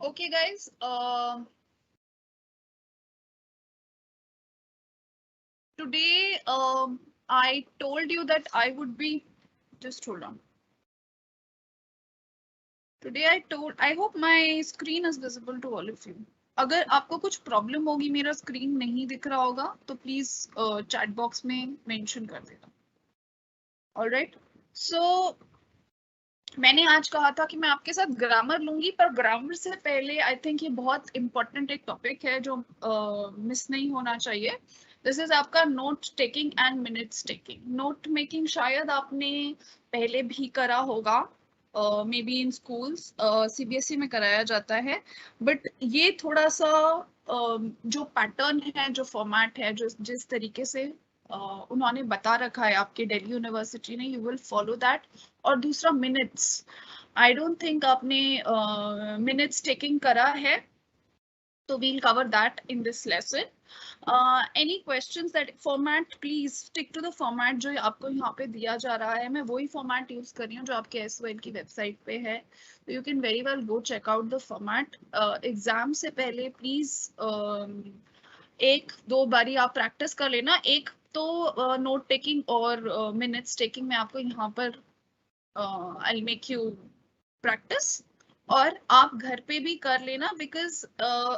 Okay, guys. Today, I told you that I would be. Just hold on. Today I hope my screen is visible to all of you. अगर आपको कुछ problem होगी, मेरा screen नहीं दिख रहा होगा, तो प्लीज चैट बॉक्स में मेंशन कर देना. ऑलराइट. सो मैंने आज कहा था कि मैं आपके साथ ग्रामर लूंगी, पर ग्रामर से पहले आई थिंक ये बहुत इंपॉर्टेंट एक टॉपिक है जो मिस नहीं होना चाहिए. दिस इज आपका note taking and minutes taking. Note making शायद आपने पहले भी करा होगा, may be in schools, CBSE में कराया जाता है, बट ये थोड़ा सा जो पैटर्न है, जो फॉर्मेट है, जो जिस तरीके से उन्होंने बता रखा है आपके दिल्ली यूनिवर्सिटी ने, यू विल फॉलो दैट. और दूसरा मिनट्स, आई डोंट थिंक आपने मिनट्स टेकिंग करा है, तो we'll cover that in this lesson. Any questions? That format, please stick to the format जो आपको यहाँ पे दिया जा रहा है. मैं वही format use कर रही हूँ जो आपके SOL की वेबसाइट पे है, तो you can very well go check out the format. Exam से पहले please एक दो बारी आप प्रैक्टिस कर लेना. एक तो नोट टेकिंग और मिनट्स टेकिंग में आपको यहाँ पर I'll make you practice, और आप घर पे भी कर लेना. बिकॉज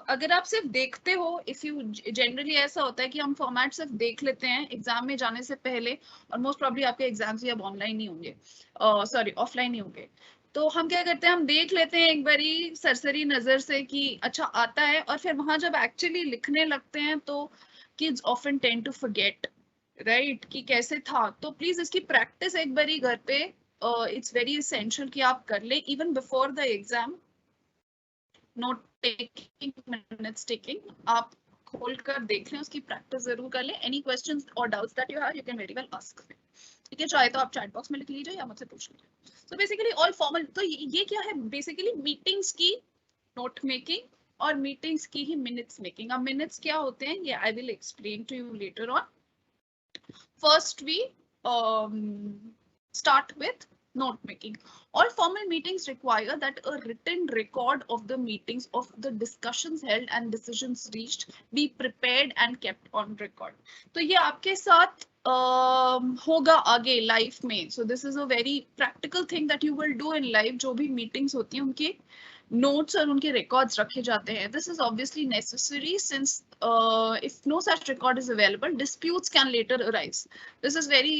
अगर आप सिर्फ देखते हो, इफ यू जनरली ऐसा होता है कि हम फॉर्मेट सिर्फ देख लेते हैं एग्जाम में जाने से पहले, और मोस्ट प्रॉब्ली आपके एग्जाम्स भी अब ऑनलाइन ही होंगे, सॉरी ऑफलाइन ही होंगे. तो हम क्या करते हैं, हम देख लेते हैं एक बारी सरसरी नजर से कि अच्छा आता है, और फिर वहां जब एक्चुअली लिखने लगते हैं तो kids often tend to forget, right, कि कैसे था. तो प्लीज इसकी प्रैक्टिस एक बारी घर पे, इट्स वेरी एसेंशियल कि आप कर ले even before the exam. Note taking, minutes taking आप खोल कर देख लें, उसकी प्रैक्टिस जरूर कर लें. एनी क्वेश्चंस और doubts that you have, you can very well ask. ठीक है, चाहे तो आप चैट बॉक्स में लिख लीजिए या मुझसे पूछ लीजिए. सो बेसिकली ऑल फॉर्मल, तो ये क्या है, बेसिकली मीटिंग्स की नोट मेकिंग और मीटिंग्स की ही मिनट्स मेकिंग. अब मिनट्स क्या होते हैं ये I will explain to you later on. First, we start with note making. All formal meetings require that a written record of the meetings, of the discussions held and decisions reached, be prepared and kept on record. तो ये आपके साथ होगा आगे life में. So this is a very practical thing that you will do in life. जो भी meetings होती हैं उनके notes और उनके records रखे जाते हैं. This is obviously necessary since if no such record is available, disputes can later arise. This is very,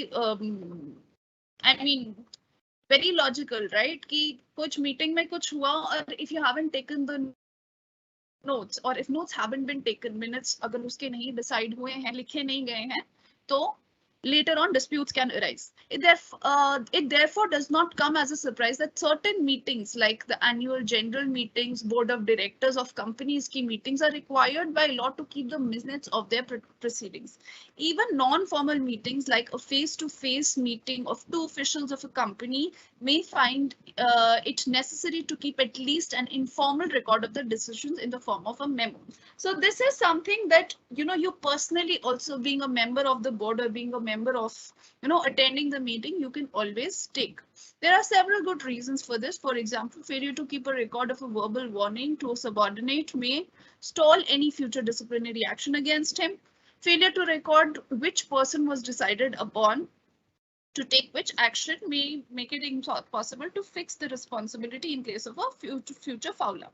I mean, very logical, right? कि कुछ meeting में कुछ हुआ, और if you haven't taken the notes, or if notes haven't been taken, minutes अगर उसके नहीं decide हुए हैं, लिखे नहीं गए हैं, तो later on disputes can arise. It therefore does not come as a surprise that certain meetings, like the annual general meetings, board of directors of companies की meetings, are required by law to keep the minutes of their proceedings. Even non-formal meetings, like a face-to-face meeting of two officials of a company, may find it necessary to keep at least an informal record of the decisions in the form of a memo. So this is something that, you know, you personally also, being a member of the board or being a member of, you know, attending the meeting, you can always take. There are several good reasons for this. For example, failure to keep a record of a verbal warning to a subordinate may stall any future disciplinary action against him. Failure to record which person was decided upon to take which action may make it impossible to fix the responsibility in case of a future foul up.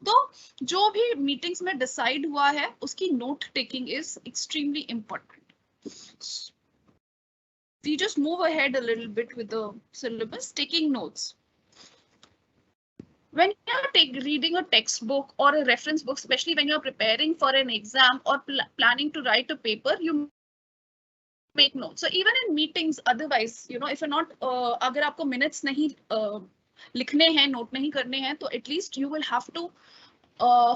तो जो भी meetings में decide हुआ है उसकी note taking is extremely important. We just move ahead a little bit with the syllabus. Taking notes. When you're reading a textbook or a reference book, especially when you're preparing for an exam or planning to write a paper, you make notes. So even in meetings, otherwise, you know, if you're not, अगर आपको minutes नहीं लिखने हैं, note नहीं करने हैं, तो at least you will have to,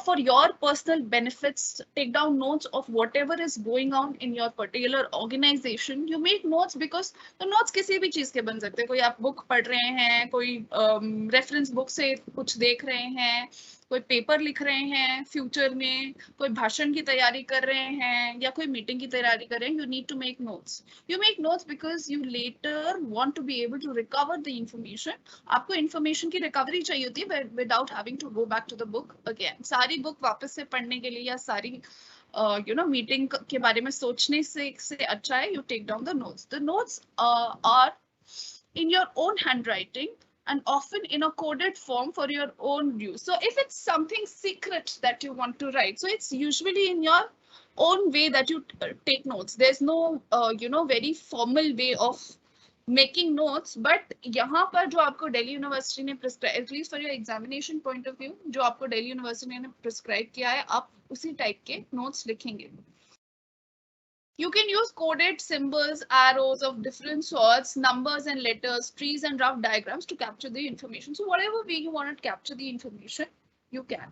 for your personal benefits, take down notes of whatever is going on in your particular organization. You make notes because the notes किसी भी चीज के बन सकते हैं. कोई आप book पढ़ रहे हैं, कोई reference book से कुछ देख रहे हैं, कोई पेपर लिख रहे हैं फ्यूचर में, कोई भाषण की तैयारी कर रहे हैं या कोई मीटिंग की तैयारी कर रहे हैं, you need to make notes. You make notes because you later want to be able to recover the information. आपको इंफॉर्मेशन की रिकवरी चाहिए होती है without having to go back to the book again. सारी बुक वापस से पढ़ने के लिए या सारी मीटिंग के बारे में सोचने से अच्छा है you take down the notes. The notes are in your own handwriting and often in a coded form for your own use. So if it's something secret that you want to write, so it's usually in your own way that you take notes. There's no very formal way of making notes, but यहाँ पर जो आपको Delhi university ने prescribe, at least for your examination point of view, जो आपको Delhi university ने prescribe किया है, आप उसी type के notes लिखेंगे. You can use coded symbols, arrows of different sorts, numbers and letters, trees and rough diagrams to capture the information. So whatever way you want to capture the information, you can.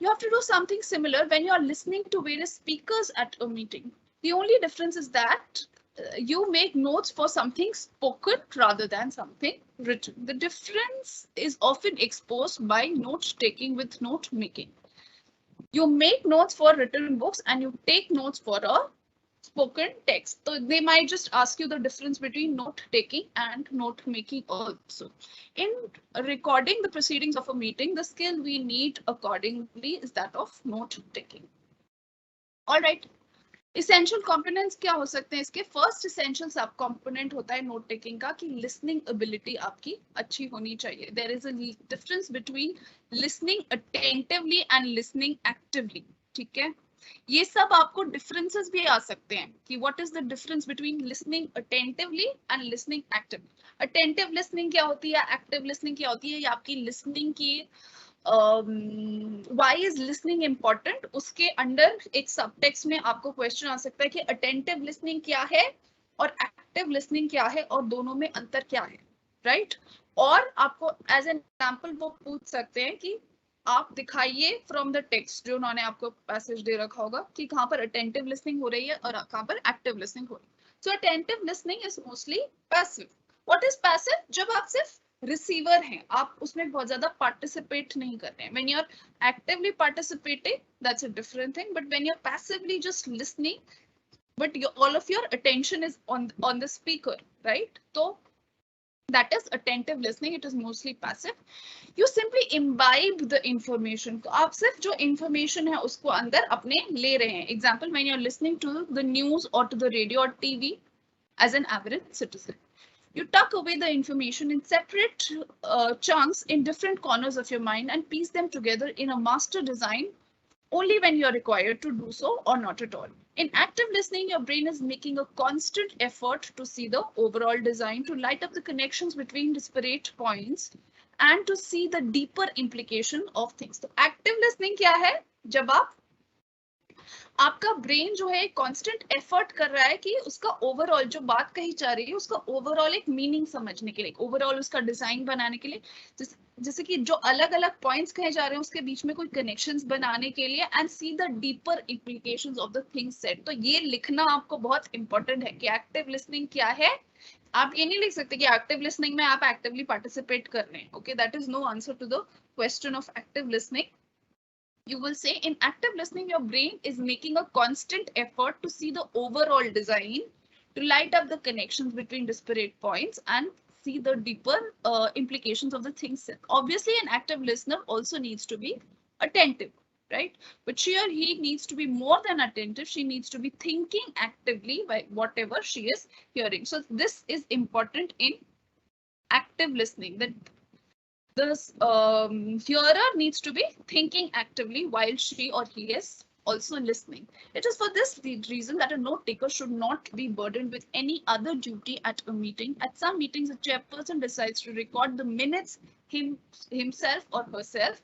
You have to do something similar when you are listening to various speakers at a meeting. The only difference is that you make notes for something spoken rather than something written. The difference is often exposed by note taking with note making. You make notes for written books and you take notes for a spoken text. So they might just ask you the difference between note taking and note making also. In recording the proceedings of a meeting, the skill we need accordingly is that of note taking. All right. Essential components क्या हो सकते हैं इसके? First essential sub component होता है note taking का कि listening ability आपकी अच्छी होनी चाहिए. There is a difference between listening attentively and listening actively. ठीक है? ये सब आपको differences भी आ सकते हैं कि what is the difference between listening attentively and listening actively. Attentive listening क्या होती है? Active listening क्या होती है? ये आपकी listening की why is listening important? उसके अंडर एक subtext में आपको question आ सकता है कि attentive listening क्या है और active listening क्या है और दोनों में अंतर क्या है, right? और आपको as an example वो पूछ सकते हैं कि आप दिखाइए फ्रॉम द टेक्स्ट जो उन्होंने आपको पैसेज दे रखा होगा कि कहाँ पर अटेंटिव लिसनिंग हो रही है और कहाँ पर एक्टिव लिसनिंग हो रही है. So attentive listening is mostly passive. What is passive? जब आप सिर्फ रिसीवर हैं, आप उसमें बहुत ज्यादा पार्टिसिपेट नहीं कर रहे हैं. When you are actively participating that's a different thing, but when you are passively just listening but all of your attention is on the speaker, right? So that is attentive listening. It is mostly passive. You simply imbibe the information. तो आप सिर्फ जो information है उसको अंदर अपने ले रहे हैं. Example, when you're listening to the news or to the radio or TV as an average citizen, you tuck away the information in separate chunks in different corners of your mind and piece them together in a master design only when you're required to do so or not at all. In active listening, your brain is making a constant effort to see the overall design, to light up the connections between disparate points, and to see the deeper implication of things. So active listening क्या है? जब आपका brain जो है constant effort कर रहा है कि उसका ओवरऑल जो बात कही जा रही है उसका ओवरऑल एक मीनिंग समझने के लिए, ओवरऑल उसका डिजाइन बनाने के लिए, जैसे कि जो अलग अलग पॉइंट्स कहे जा रहे हैं उसके बीच में कोई कनेक्शंस बनाने के लिए, and see the deeper implications of the things said. तो ये लिखना आपको बहुत इंपॉर्टेंट है कि एक्टिव लिसनिंग क्या है. आप ये नहीं लिख सकते कि एक्टिव लिसनिंग में आप एक्टिवली पार्टिसिपेट कर रहे हैं. Okay, that is no answer to the question of active listening. You will say in active listening, your brain is making a constant effort to see the overall design, to light up the connections between disparate points and see the deeper implications of the things said. Obviously, an active listener also needs to be attentive, right? But she or he needs to be more than attentive. She needs to be thinking actively by whatever she is hearing. So this is important in active listening, that the hearer needs to be thinking actively while she or he is also listening. It is for this reason that a note taker should not be burdened with any other duty at a meeting. At some meetings, the chairperson decides to record the minutes himself or herself.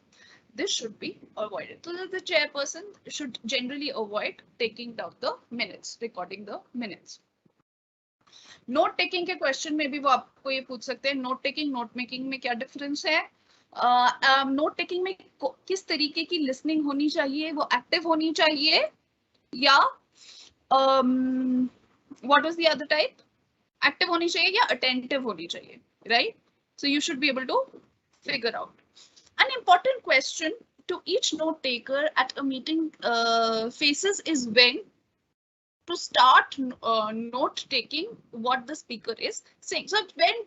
This should be avoided. So the chairperson should generally avoid taking down the minutes, recording the minutes. Note taking के question में भी वो आपको ये पूछ सकते हैं note taking note making में क्या डिफरेंस है. नोट टेकिंग में किस तरीके की लिसनिंग होनी चाहिए, वो एक्टिव होनी चाहिए या what was the other type, active होनी चाहिए या अटेंटिव होनी चाहिए, right? So you should be able to figure out. An important question to each note taker at a meeting phases is when to start note taking what the speaker is saying. So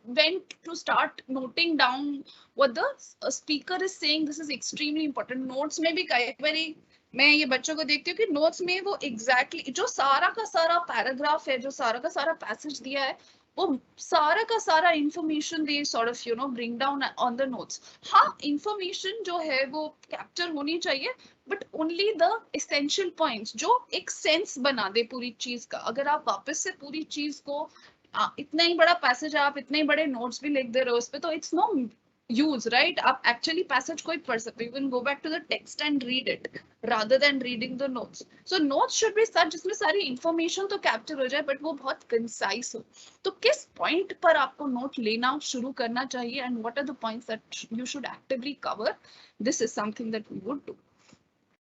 when to start noting down what the speaker is saying, this is extremely important. Notes में भी कई बारी मैं ये बच्चों को देखती हूँ कि नोट्स में वो एग्जैक्टली जो सारा का सारा पैराग्राफ है, जो सारा का सारा पैसेज दिया है, वो सारा का सारा information they sort of bring down on the notes. हाँ, इंफॉर्मेशन जो है वो कैप्चर होनी चाहिए, but only the essential points जो एक सेंस बना दे पूरी चीज का. अगर आप वापस से पूरी चीज को इतना ही बड़ा पैसेज आप इतने ही बड़े नोट्स भी लिख दे रहे हो उस पे, तो इट्स नो यूज, राइट? आप एक्चुअली पैसेज को ही पढ़ सकते हो. You can go back to the text and read it rather than reading the notes. So notes should be such जिसमें सारी information तो capture हो जाए, but वो बहुत concise हो. तो किस point पर आपको note लेना शुरू करना चाहिए, and what are the points that you should actively cover? This is something that we would do.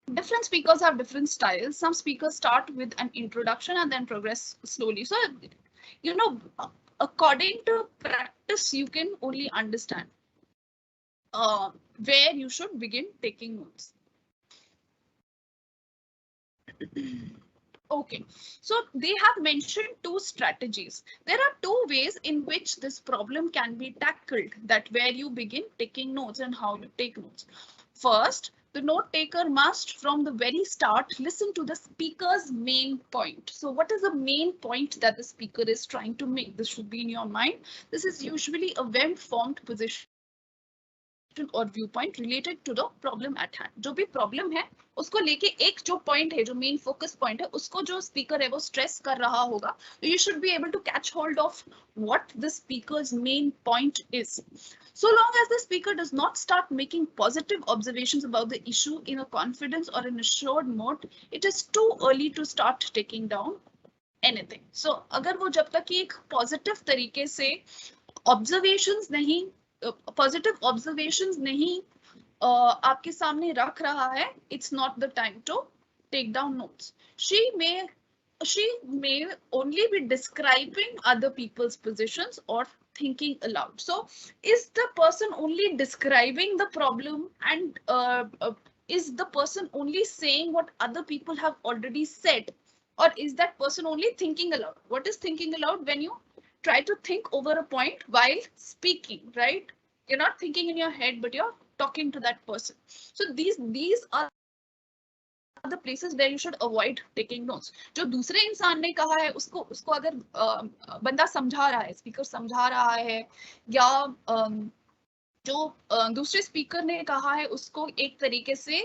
Different speakers have different styles. Some speakers start with an introduction and then progress slowly. So, according to practice, you can only understand where you should begin taking notes. Okay, so they have mentioned two strategies. There are two ways in which this problem can be tackled, that where you begin taking notes and how you take notes. First, the note taker must from the very start listen to the speaker's main point. So what is the main point that the speaker is trying to make? This should be in your mind. This is usually a well-formed position और view point related to the problem at hand. जो भी problem है उसको लेके एक जो point है, जो मेन फोकस पॉइंट है, उसको जो स्पीकर है वो स्ट्रेस कर रहा होगा. You should be able to catch hold of what the speaker's main point is. So long as the speaker does not start making positive observations about the issue in a confidence or an assured mode, it is too early to start taking down anything. So अगर वो जब तक एक positive तरीके से observations नहीं, positive observations नहीं आपके सामने रख रहा है, it's not the time to take down notes. She may only be describing other people's positions or thinking aloud. So is the person only describing the problem, and is the person only saying what other people have already said, or is that person only thinking aloud? What is thinking aloud? When you try to think over a point while speaking, right? You're not thinking in your head, but you're talking to that person. So these are the places where you should avoid taking notes. जो दूसरे इंसान ने कहा है उसको अगर बंदा समझा रहा है, स्पीकर समझा रहा है, या जो दूसरे स्पीकर ने कहा है उसको एक तरीके से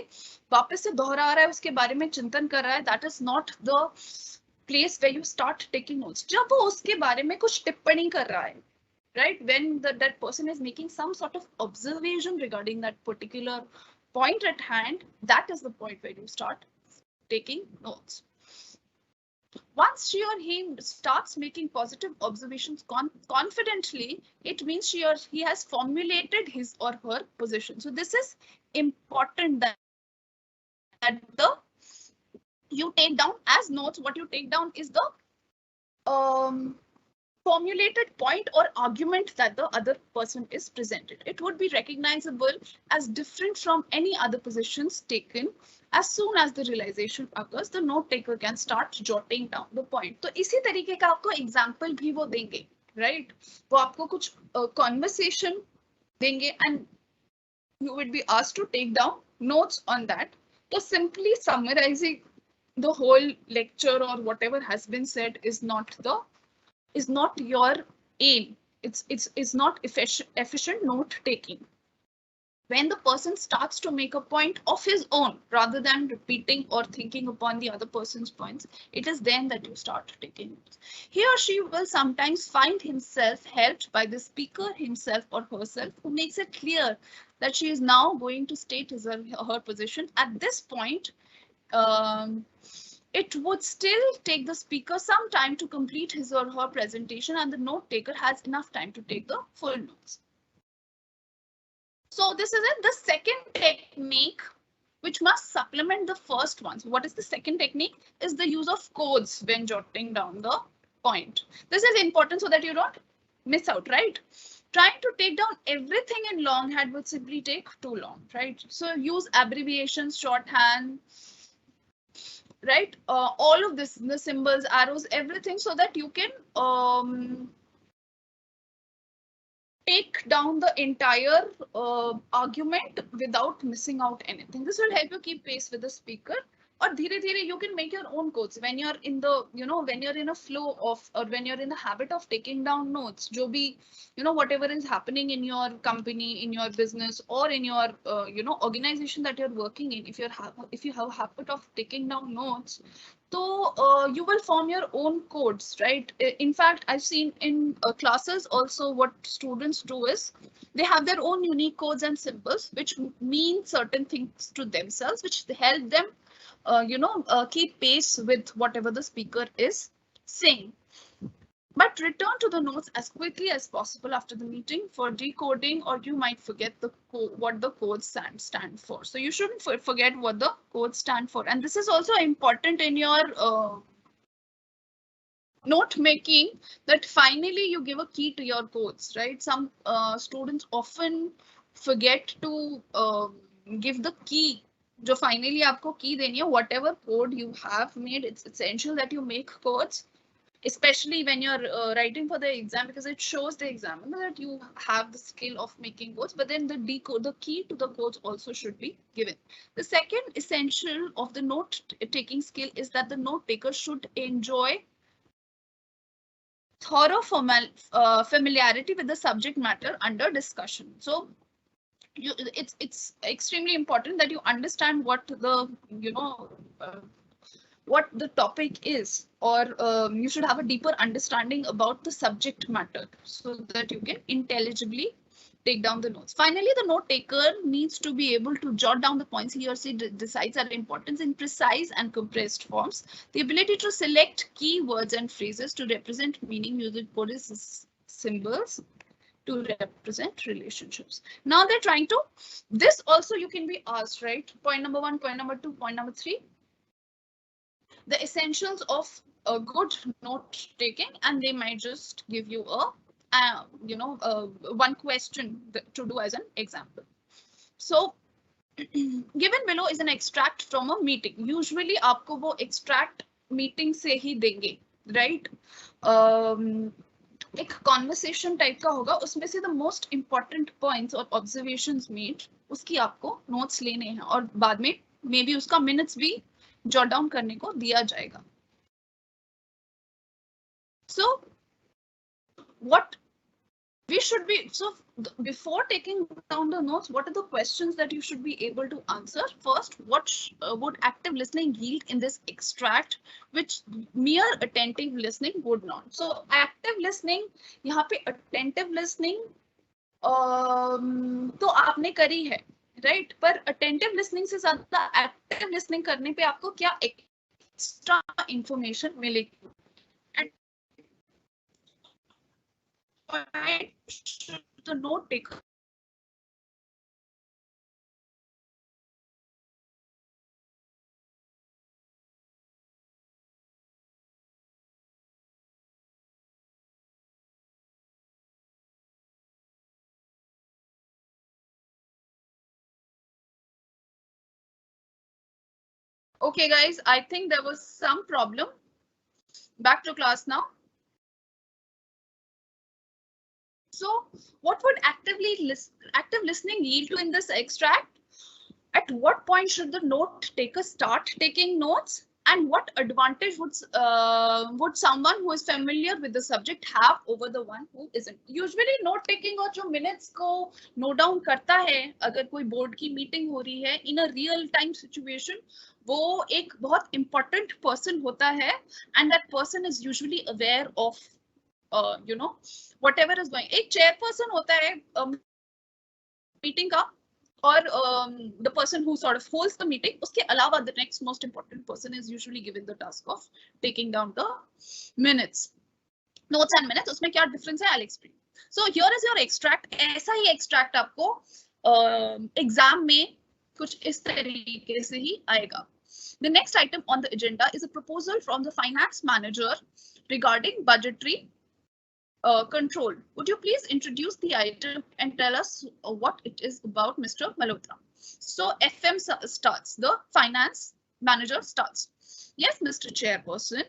वापस से दोहरा रहा है, उसके बारे में चिंतन कर रहा है, that is not the place where you start taking notes. जब वो उसके बारे में कुछ टिप्पणी कर रहा है, right? When that person is making some sort of observation regarding that particular point at hand, that is the point where you start taking notes. Once she or he starts making positive observations confidently, it means she or he has formulated his or her position. So this is important that you take down as notes. What you take down is the formulated point or argument that the other person is presented. It would be recognizable as different from any other positions taken. As soon as the realization occurs, the note taker can start jotting down the point. तो इसी तरीके का आपको example भी वो देंगे, right? वो आपको कुछ conversation देंगे and you would be asked to take down notes on that. So simply summarizing the whole lecture or whatever has been said is not your aim. It's not efficient note taking. When the person starts to make a point of his own rather than repeating or thinking upon the other person's points, it is then that you start taking notes. He or she will sometimes find himself helped by the speaker himself or herself, who makes it clear that she is now going to state his or her position. At this point, it would still take the speaker some time to complete his or her presentation, and the note taker has enough time to take the full notes. So this is it. The second technique, which must supplement the first one. So what is the second technique? Is the use of codes when jotting down the point. This is important so that you don't miss out, right? Trying to take down everything in longhand would simply take too long, right? So use abbreviations, shorthand, right? All of this, the symbols, arrows, everything, so that you can take down the entire argument without missing out anything. This will help you keep pace with the speaker. Or dheere dheere, you can make your own quotes when you're in the, when you're in a flow of, or when you're in the habit of taking down notes. Jo bhi, whatever is happening in your company, in your business, or in your, organization that you're working in, if you have a habit of taking down notes, so you will form your own codes, right? In fact, I've seen in classes also what students do is they have their own unique codes and symbols, which mean certain things to themselves, which help them, keep pace with whatever the speaker is saying. But return to the notes as quickly as possible after the meeting for decoding, or you might forget what the codes stand for. So you shouldn't forget what the codes stand for. And this is also important in your note making, that finally you give a key to your codes, right? Some students often forget to give the key. जो finally आपको key देनी है, whatever code you have made, it's essential that you make codes, especially when you're writing for the exam, because it shows the examiner that you have the skill of making codes. But then the key to the codes also should be given. The second essential of the note taking skill is that the note taker should enjoy thorough familiarity with the subject matter under discussion. So it's extremely important that you understand what the what the topic is, or you should have a deeper understanding about the subject matter so that you can intelligibly take down the notes. Finally, the note taker needs to be able to jot down the points he or she decides are important in precise and compressed forms. The ability to select keywords and phrases to represent meaning using codes, symbols to represent relationships. Now they're trying to, this also you can be asked, right? Point number 1, point number 2, point number 3. The essentials of a good note taking, and they might just give you a one question to do as an example. So given below is an extract from a meeting. Usually आपको वो extract meeting से ही देंगे, right? एक conversation type का होगा, उसमें से the most important points और observations made, उसकी आपको notes लेने हैं, और बाद में maybe उसका minutes भी jot down करने को दिया जाएगा. So what we should be, so before taking down the notes, what are the questions that you should be able to answer? First, what would active listening yield in this extract, which mere attentive listening would not? So active listening, यहाँ पे attentive listening तो आपने करी है, right? पर attentive listening से ज़्यादा active listening करने पे आपको क्या extra information मिलेगी? The note taker. Okay, guys, I think there was some problem. Back to class now. So what would active listening yield to in this extract? At what point should the note taker start taking notes? And what advantage would someone who is familiar with the subject have over the one who isn't? Usually note taking और जो minutes को note down करता है, अगर कोई board की meeting हो रही है in a real time situation, वो एक बहुत important person होता है, and that person is usually aware of whatever is going. एक chairperson होता है meeting का, or the person who sort of holds the meeting, उसके अलावा the next most important person is usually given the task of taking down the minutes. Notes and minutes, उसमें क्या difference है? I'll explain. So here is your extract. ऐसा ही extract आपको exam में कुछ इस तरीके से ही आएगा. The next item on the agenda is a proposal from the finance manager regarding budgetary control. Would you please introduce the item and tell us what it is about, Mr. Malhotra? So FM starts, the finance manager starts. Yes, Mr. Chairperson,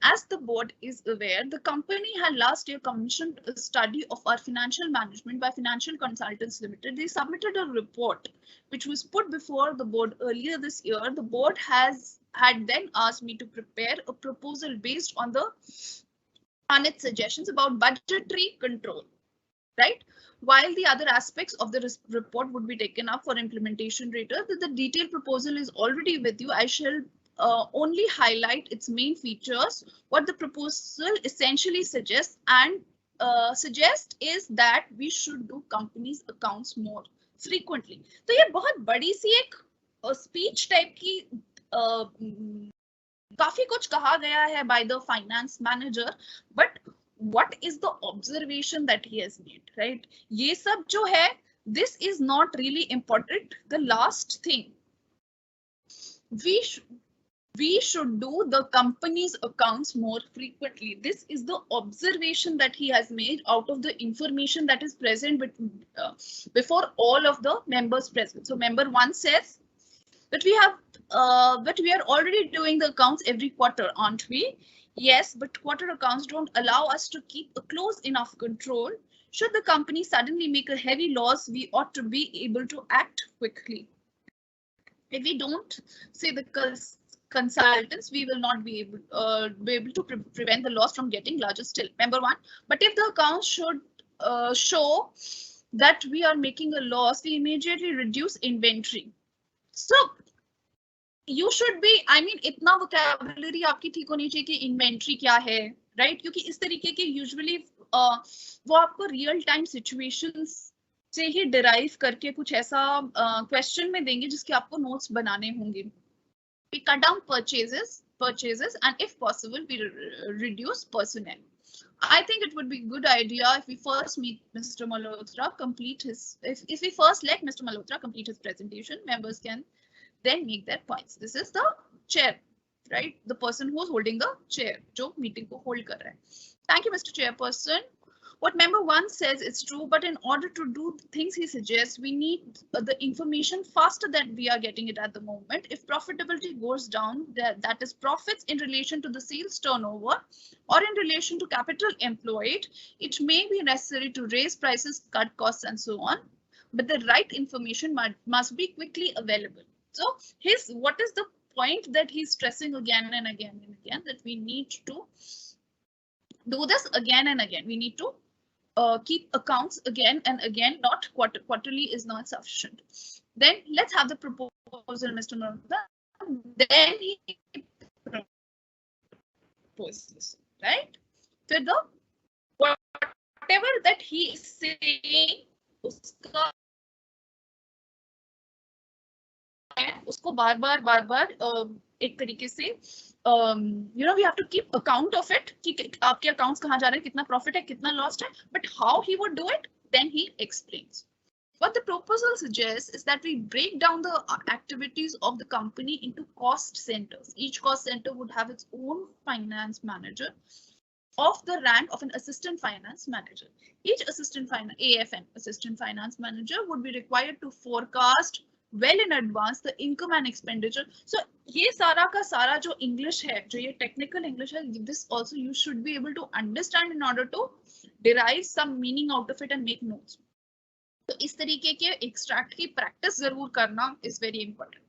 as the board is aware, the company had last year commissioned a study of our financial management by Financial Consultants Limited. They submitted a report which was put before the board earlier this year. The board had then asked me to prepare a proposal based on its suggestions about budgetary control, right? While the other aspects of the report would be taken up for implementation later, the detailed proposal is already with you. I shall only highlight its main features. What the proposal essentially suggests is that we should do companies accounts more frequently. तो ये बहुत बड़ी सी एक speech type की काफी कुछ कहा गया है by the finance manager, but what is the observation that he has made, right? ये सब जो है, this is not really important. The last thing, we should do the company's accounts more frequently. This is the observation that he has made out of the information that is present before all of the members present. So member 1 says that but we are already doing the accounts every quarter, aren't we? Yes, but quarter accounts don't allow us to keep a close enough control. Should the company suddenly make a heavy loss, we ought to be able to act quickly. If we don't, say the consultants, we will not be able to prevent the loss from getting larger still. Member 1, but if the accounts should show that we are making a loss, we immediately reduce inventory. So you should be, I mean, इतना vocabulary आपकी ठीक होनी चाहिए कि inventory क्या है, right? क्योंकि इस तरीके के usually वो आपको real time situations से ही derive करके कुछ ऐसा question में देंगे जिसके आपको notes बनाने होंगे. We cut down purchases, and if possible, we reduce personnel. I think it would be a good idea if we first meet Mr. Malhotra, if we first let Mr. Malhotra complete his presentation, members can then make their points. This is the chair, right? The person who is holding the chair, जो meeting को hold कर रहा है. Thank you, Mr. Chairperson. What member 1 says is true, but in order to do the things he suggests, we need the information faster than we are getting it at the moment. If profitability goes down, that is profits in relation to the sales turnover or in relation to capital employed, it may be necessary to raise prices, cut costs, and so on. But the right information must be quickly available. So what is the point that he's stressing again and again and again, that we need to do this again and again. We need to keep accounts again and again, not quarterly is not sufficient. Then let's have the proposal, Mr. Malhotra. Then he proposes, right? So whatever that he is saying, उसको बार-बार एक तरीके से we have to keep account of it कि आपके accounts कहाँ जा रहे हैं, कितना profit है, कितना loss है, but how he would do it, then he explains. What the proposal suggests is that we break down the activities of the company into cost centers. Each cost center would have its own finance manager of the rank of an assistant finance manager. Each AFM assistant finance manager would be required to forecast well in advance the income and expenditure. So ये सारा का सारा जो English है, जो ये technical English है, this also you should be able to understand in order to derive some meaning out of it and make notes. तो इस तरीके के extract की practice जरूर करना is very important.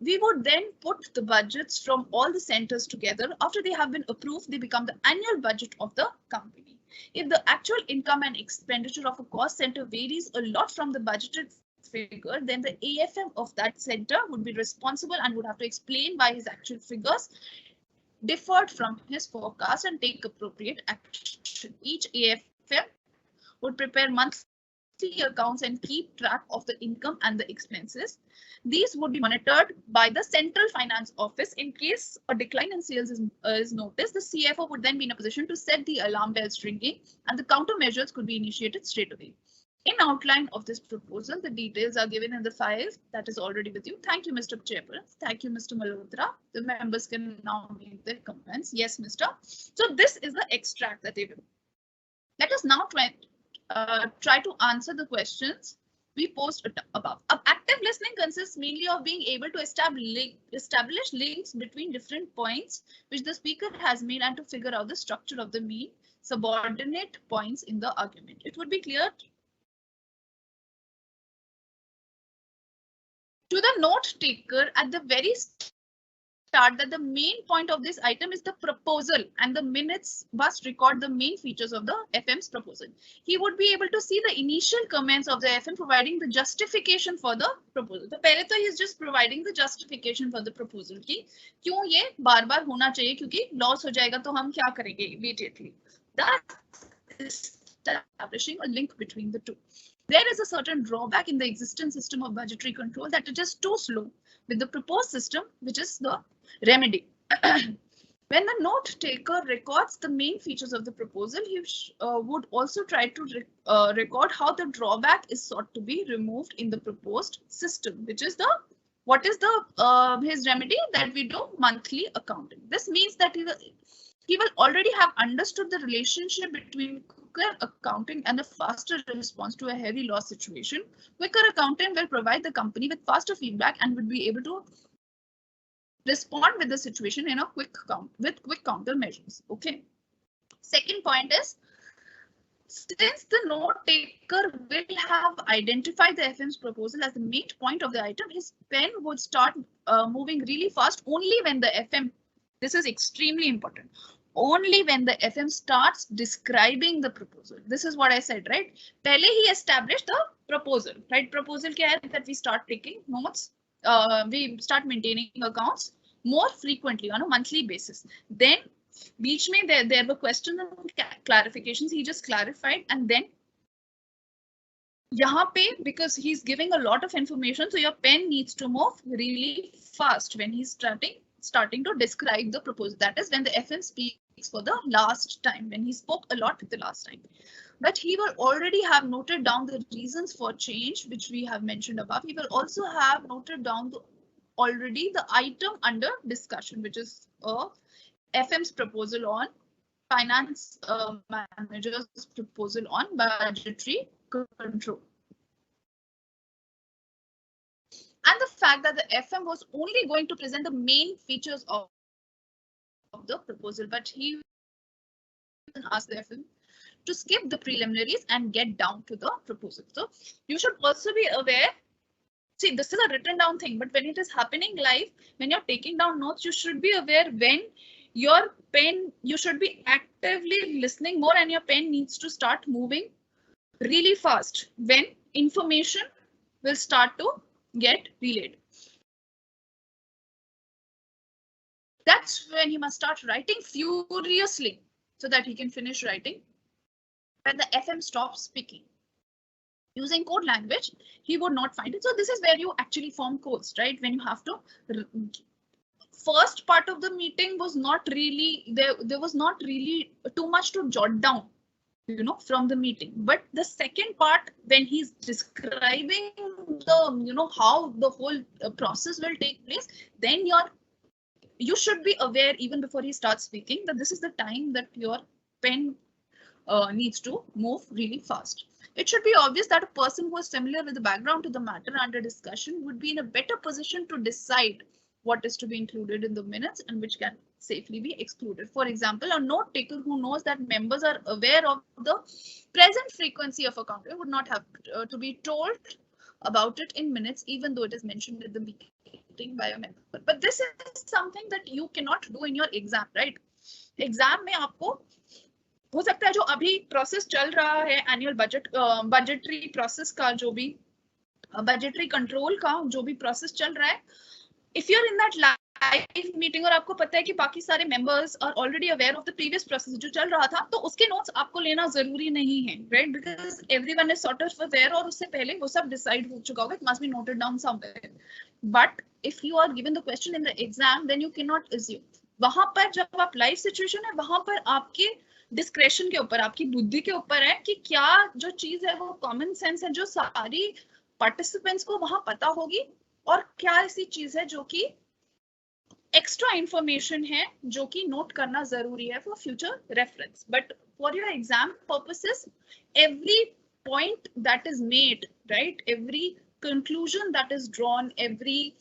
We would then put the budgets from all the centers together. After they have been approved, they become the annual budget of the company. If the actual income and expenditure of a cost center varies a lot from the budgeted figure, then the AFM of that center would be responsible and would have to explain why his actual figures differed from his forecast and take appropriate action. Each AFM would prepare monthly accounts and keep track of the income and the expenses. These would be monitored by the central finance office. In case a decline in sales is noticed, the CFO would then be in a position to set the alarm bells ringing and the countermeasures could be initiated straight away. In outline of this proposal, the details are given in the file that is already with you. Thank you, Mr. Chairman. Thank you, Mr. Malhotra. The members can now make their comments. Yes, Mr. So this is the extract that they will. Let us now try to answer the questions we posed above. Active listening consists mainly of being able to establish links between different points which the speaker has made and to figure out the structure of the main subordinate points in the argument. It would be clear to the note taker at the very start that the main point of this item is the proposal and the minutes must record the main features of the FM's proposal. He would be able to see the initial comments of the FM providing the justification for the proposal. तो पहले तो he is just providing the justification for the proposal कि क्यों ये बार-बार होना चाहिए क्योंकि loss हो जाएगा तो हम क्या करेंगे immediately. That is establishing a link between the two. There is a certain drawback in the existing system of budgetary control that it is too slow with the proposed system, which is the remedy. When the note taker records the main features of the proposal, he would also try to record how the drawback is sought to be removed in the proposed system, which is the what is the his remedy that we do monthly accounting. This means that he will already have understood the relationship between quicker accounting and a faster response to a heavy loss situation. Quicker accounting will provide the company with faster feedback and would be able to respond with the situation in a quick countermeasures. Okay. Second point is, since the note taker will have identified the FM's proposal as the main point of the item, his pen would start moving really fast only when the FM, this is extremely important, only when the FM starts describing the proposal. This is what I said, right? Pehle he established the proposal, right? Proposal kya hai? That we start taking notes, we start maintaining accounts more frequently on a monthly basis. Then beach mein there were questions and clarifications. He just clarified and then yahan pe, because he's giving a lot of information, so your pen needs to move really fast when he's starting to describe the proposal. That is when the FM speaks for the last time, when he spoke a lot the last time. But he will already have noted down the reasons for change, which we have mentioned above. He will also have noted down already the item under discussion, which is FM's proposal on finance manager's proposal on budgetary control. And the fact that the FM was only going to present the main features of the proposal, but he asked the FM to skip the preliminaries and get down to the proposal. So you should also be aware. See, this is a written down thing, but when it is happening live, when you're taking down notes, you should be aware when your pen, you should be actively listening more and your pen needs to start moving really fast when information will start to get relayed. That's when he must start writing furiously so that he can finish writing. When the FM stops speaking. Using code language, he would not find it. So this is where you actually form codes, right? When you have to, first part of the meeting was not really, there was not really too much to jot down, you know, from the meeting. But the second part, when he's describing the, you know, how the whole process will take place, then you should be aware even before he starts speaking that this is the time that your pen needs to move really fast. It should be obvious that a person who is familiar with the background to the matter under discussion would be in a better position to decide what is to be included in the minutes and which can safely be excluded. For example, a note taker who knows that members are aware of the present frequency of accounting would not have to be told about it in minutes, even though it is mentioned at the meeting by a member. But this is something that you cannot do in your exam, right? Exam में आपको हो सकता है जो अभी process चल रहा है एनुअल बजटरी प्रोसेस का जो भी बजटरी कंट्रोल का जो भी प्रोसेस चल रहा है, if you are in that live meeting और आपको पता है कि बाकी सारे members are already aware of the previous process जो चल रहा था, तो उसके नोट्स आपको लेना जरूरी नहीं है, right? Because everyone is sort of aware और उससे पहले वो सब डिसाइड हो चुका होगा. It must be noted down somewhere. But if you are given the question in the exam, then you can not assume. वहां पर जब आप लाइव सिचुएशन है, वहां पर आपके डिस्क्रेशन के ऊपर, आपकी बुद्धि के ऊपर है कि क्या जो चीज है वो कॉमन सेंस है जो सारी पार्टिसिपेंट्स को वहां पता होगी, और क्या ऐसी चीज है जो कि एक्स्ट्रा इंफॉर्मेशन है जो कि नोट करना जरूरी है for future reference. But for your exam purposes, every point that is made, right, every conclusion that is drawn, every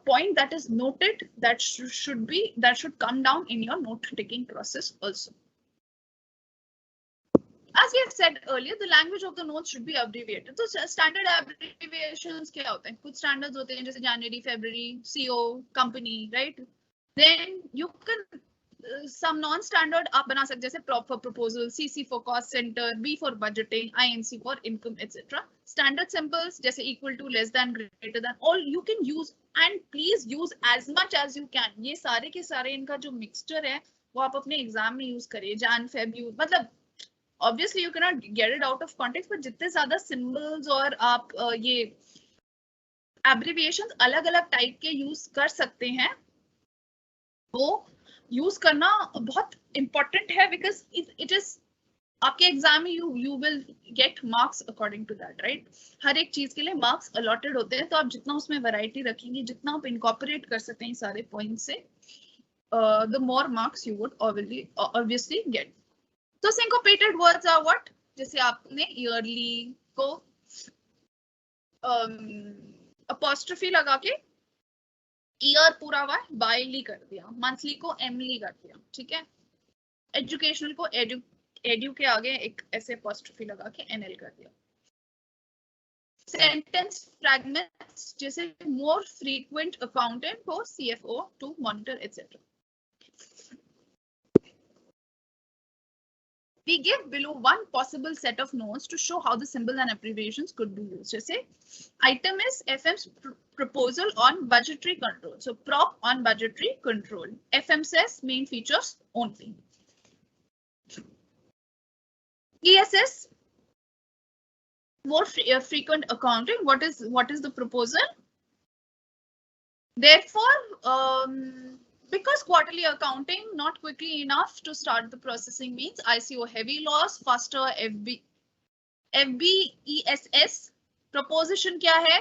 point that is noted, that should come down in your note taking process also. As we have said earlier, the language of the notes should be abbreviated. So standard abbreviations क्या होते हैं? कुछ standards होते हैं जैसे January, February, CO, company, right? Then you can some non-standard आप बना सकते जैसे prop for proposal, CC for cost center, B for budgeting, INC for income, etc. Standard symbols जैसे equal to, less than, greater than, all you can use, and please use as much as you can. ये सारे के सारे इनका जो mixture है वो आप अपने एग्जाम में यूज करिए. Jan, Feb, मतलब obviously you cannot get it out of context, but जितने ज्यादा symbols और आप ये abbreviations अलग अलग टाइप के यूज कर सकते हैं वो यूज करना बहुत इंपॉर्टेंट है, बिकॉज इट इज आपके एग्जाम में you will get marks according to that, right. हर एक चीज के लिए मार्क्स अलॉटेड होते हैं, तो आप जितना उसमें वैरायटी रखेंगे, जितना आप इनकॉर्पोरेट कर सकते हैं सारे पॉइंट से, the more marks you would obviously get. तो सिंकोपेटेड वर्ड्स आर व्हाट, जैसे आपने ईयरली को अपॉस्ट्रोफी लगा के ईयर पूरा बायली कर दिया, मंथली को एमली कर दिया, ठीक है. एजुकेशनल को एडू के आगे एक ऐसे अपॉस्ट्रोफी लगा के एनएल कर दिया. सेंटेंस फ्रैगमेंट्स जैसे more frequent accountant for CFO to monitor etcetera. We give below one possible set of notes to show how the symbols and abbreviations could be used. जैसे item is FM's proposal on budgetary control. So prop on budgetary control. FM says main features only. ESS, more frequent accounting. What is the proposal? Therefore, because quarterly accounting not quickly enough to start the processing means ICO heavy loss, faster FBESS. Proposition क्या है?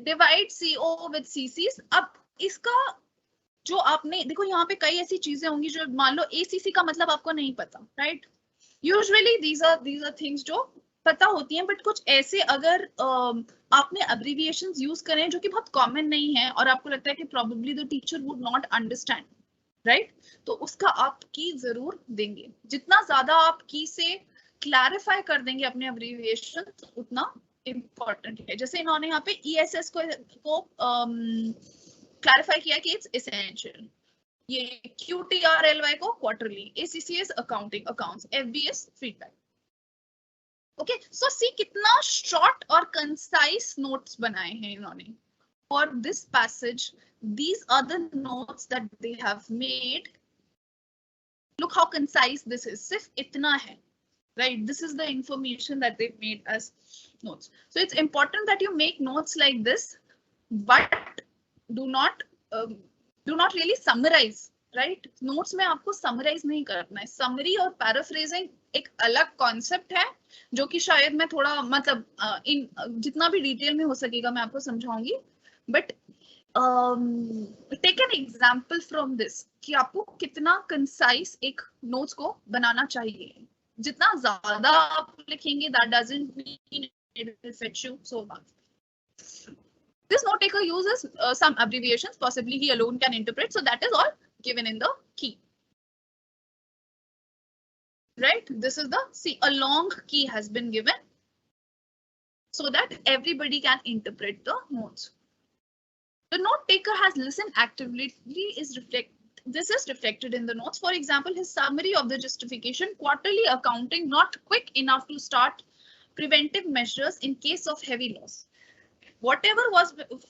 Divide CO with CCs. अब इसका जो आपने देखो यहाँ पे कई ऐसी चीजें होंगी जो मान लो ACC का मतलब आपको नहीं पता, right? Usually these are things जो पता होती हैं, बट कुछ ऐसे अगर आपने अब्रीविएशंस यूज करें जो कि बहुत कॉमन नहीं है और आपको लगता है कि probably the teacher would not understand, right, तो उसका आप की जरूर देंगे. जितना ज्यादा आप की से क्लैरिफाई कर देंगे अपने अब्रीविएशन उतना इम्पोर्टेंट है. जैसे इन्होंने यहाँ पे ESS को क्लैरिफाई किया कि इट्स एसेंशियल. ये QTRLY को quarterly, ACC is accounting accounts, FB is feedback. Okay, so see कितना short और concise notes बनाए हैं इन्होंने for this passage. These are the notes that they have made. Look how concise this is. सिर्फ इतना है, right? This is the information that they've made as notes. So it's important that you make notes like this, but do not really summarize. Right, notes में आपको summarise नहीं करना है. Summary और paraphrasing एक अलग कॉन्सेप्ट है जो कि शायद मैं थोड़ा मतलब इन जितना भी डिटेल में हो सकेगा मैं आपको समझाऊंगी, but take an example from this कि आपको कितना कंसाइज एक नोट्स को बनाना चाहिए. जितना ज्यादा आप लिखेंगे that doesn't mean it will fetch you so much. This note taker uses some abbreviations, possibly he alone can interpret, so that is all given in the key, right? This is the, see, a long key has been given so that everybody can interpret the notes. The note taker has listened actively this is reflected in the notes. For example, his summary of the justification, quarterly accounting not quick enough to start preventive measures in case of heavy loss. Whatever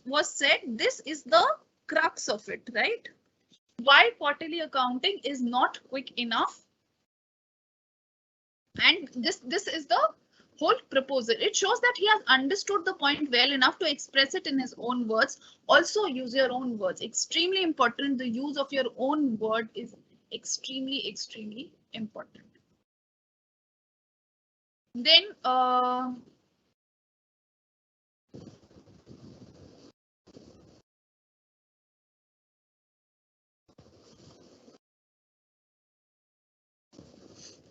was said, this is the crux of it, right? Why quarterly accounting is not quick enough, and this is the whole proposal. It shows that he has understood the point well enough to express it in his own words. Also use your own words. Extremely important. The use of your own word is extremely important. Then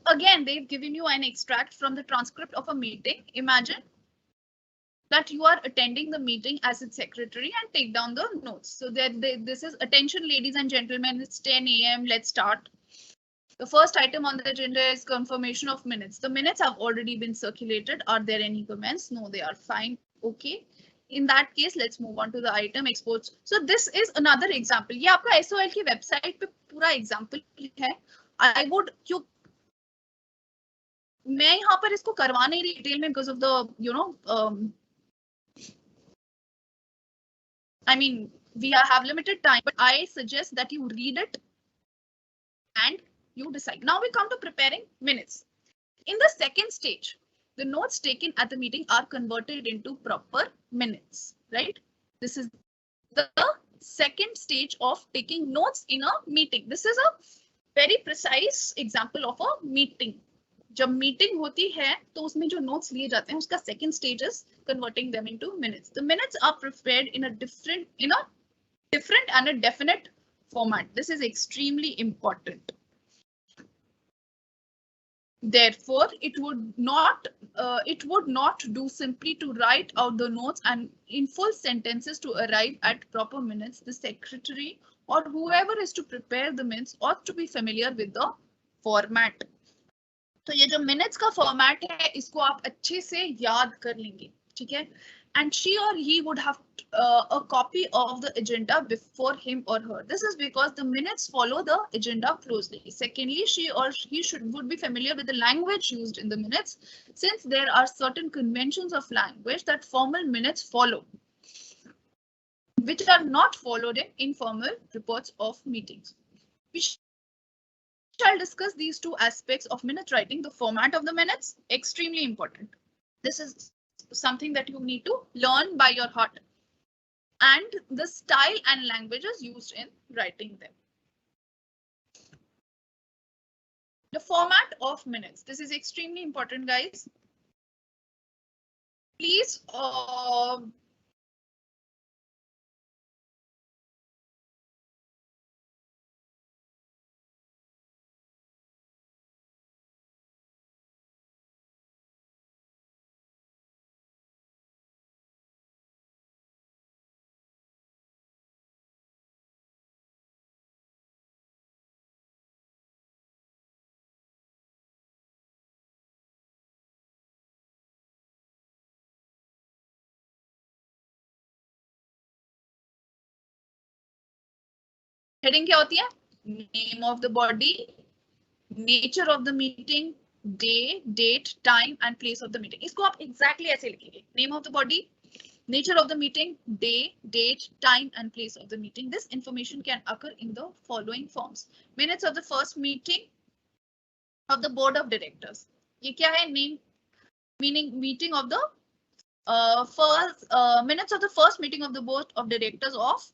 again, they've given you an extract from the transcript of a meeting. Imagine that you are attending the meeting as its secretary and take down the notes. So this is attention, ladies and gentlemen, it's 10 a.m. Let's start. The first item on the agenda is confirmation of minutes. The minutes have already been circulated. Are there any comments? No, they are fine. Okay. In that case, let's move on to the item exports. So this is another example. ये आपका SOL की website पे पूरा example है. I would मैं यहाँ पर इसको करवा नहीं रही डिटेल में because of the I mean we have limited time, but I suggest that you read it and you decide. Now we come to preparing minutes. In the second stage, the notes taken at the meeting are converted into proper minutes, right? This is the second stage of taking notes in a meeting. This is a very precise example of a meeting. जब meeting होती है तो उसमें जो notes लिए जाते हैं उसका second stage is converting them into minutes. The minutes are prepared in a different and a definite format. This is extremely important. Therefore, it would not do simply to write out the notes and in full sentences to arrive at proper minutes. The secretary or whoever is to prepare the minutes ought to be familiar with the format. तो ये जो minutes का format है इसको आप अच्छे से याद कर लेंगे, ठीक है? And she or he would have a copy of the agenda before him or her. This is because the minutes follow the agenda closely. Secondly, she or he would be familiar with the language used in the minutes, since there are certain conventions of language that formal minutes follow, which are not followed in informal reports of meetings. We shall discuss these two aspects of minute writing. The format of the minutes, extremely important. This is something that you need to learn by your heart, and the style and languages used in writing them. The format of minutes. This is extremely important, guys. Please heading क्या होती है? Name of the body, nature of the meeting, day, date, time and place of the meeting. इसको आप exactly ऐसे लिखेंगे. Name of the body, nature of the meeting, day, date, time and place of the meeting. This information can occur in the following forms. Minutes of the first meeting of the board of directors. ये क्या है? Meeting of the minutes of the first meeting of the board of directors of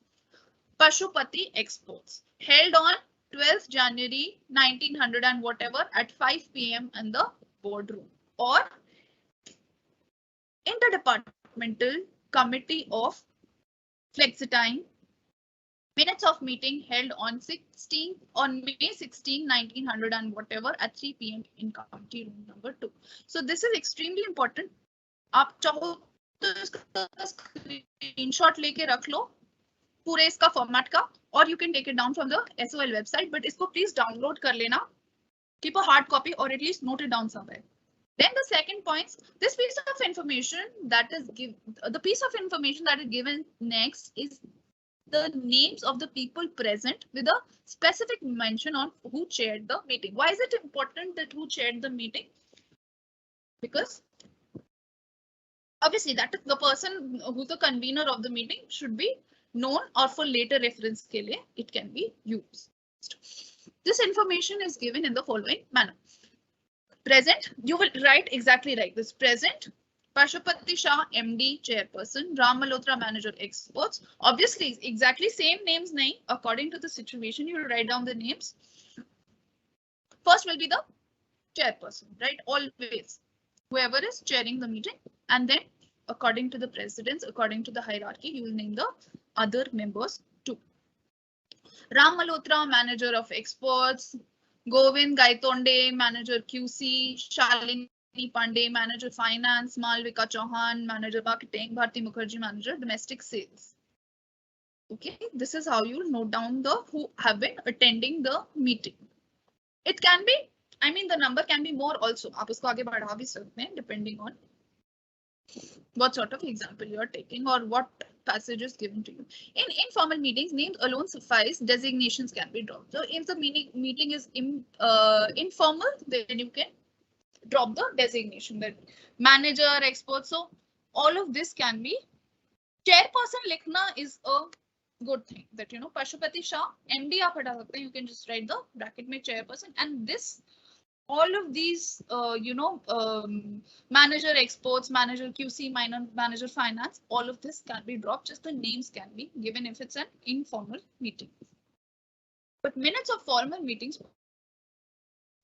Pashupati Exports, held on 12th January 1900 and whatever at 5 p.m. in the boardroom, or Interdepartmental Committee of Flexitime, minutes of meeting held on May 16, 1900 and whatever at 3 p.m. in committee room number 2. So this is extremely important. आप चाहो तो इसका screenshot लेके रख लो पूरे इसका format का, और you can take it down from the SOL website, but इसको प्लीज डाउनलोड कर लेना. Keep a hard copy or at least note it down somewhere. Then the second point, this piece of information that is given next is the names of the people present with a specific mention on who chaired the meeting. Why is it important that who chaired the meeting? Because obviously that the person who's the convener of the meeting should be known, or for later reference के लिए it can be used. This information is given in the following manner. Present, you will write exactly like this. Present, Pashupati Shah, MD, Chairperson, Ram Malhotra, Manager, Exports. Obviously, exactly same names nahi. According to the situation, you will write down the names. First will be the chairperson, right? Always, whoever is chairing the meeting, and then according to the precedence, according to the hierarchy, you will name the other members too. Ram Malhotra, manager of exports. Govind Gaitonde, manager QC. Shalini Pandey, manager finance. Malvika Chauhan, manager marketing. Bharti Mukherjee, manager domestic sales. Okay, this is how you note down the who have been attending the meeting. It can be, I mean, the number can be more also. आप उसको आगे बढ़ा भी सकते हैं depending on what sort of example you are taking or what passage is given to you. In informal meetings, names alone suffice. Designations can be dropped. So if the meeting is informal, then you can drop the designation, that manager, expert. So all of this can be. Chairperson likhna is a good thing, that you know Pashupati Shah, MD आप हटा सकते हैं. You can just write the bracket में chairperson, and this all of these manager exports, manager QC, manager finance, all of this can be dropped. Just the names can be given if it's an informal meeting. But minutes of formal meetings,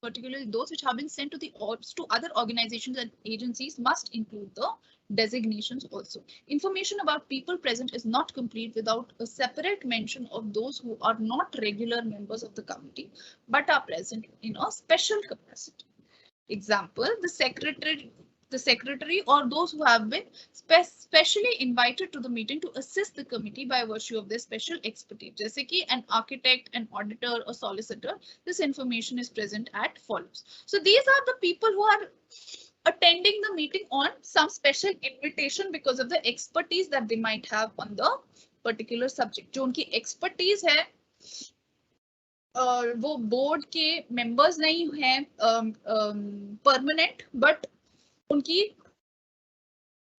particularly those which have been sent to other organizations and agencies, must include the designations also. Information about people present is not complete without a separate mention of those who are not regular members of the committee but are present in a special capacity. Example, the secretary or those who have been specially invited to the meeting to assist the committee by virtue of their special expertise. जैसे कि an architect, an auditor, a solicitor, this information is present at follows. So these are the people who are attending the meeting on some special invitation because of the expertise that they might have on the particular subject. जो उनकी expertise है, वो board के members नहीं हैं permanent, but उनकी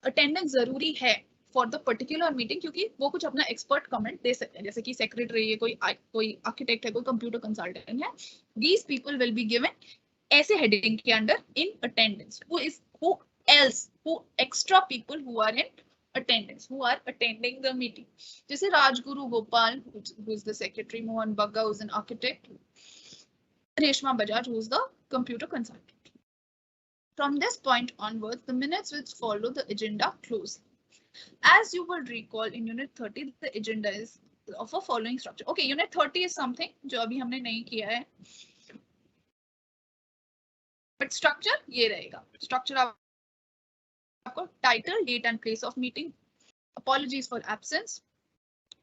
attendance जरूरी है for the particular meeting क्योंकि वो कुछ अपना expert comment दे सकते हैं. जैसे कि secretary है, कोई architect है, कोई computer consultant है. These people will be given ऐसे heading के under in attendance. Who extra people who are in attendance, who are attending the meeting. जैसे Rajguru Gopal, who is the secretary, Mohan Bagga, who is an architect, Reshma Bajaj, who is the computer consultant. From this point onwards, the minutes which follow the agenda closely. As you would recall, in Unit 30, the agenda is of a following structure. Okay, Unit 30 is something जो अभी हमने नहीं किया है. But structure ये रहेगा. Structure आपको title, date and place of meeting, apologies for absence,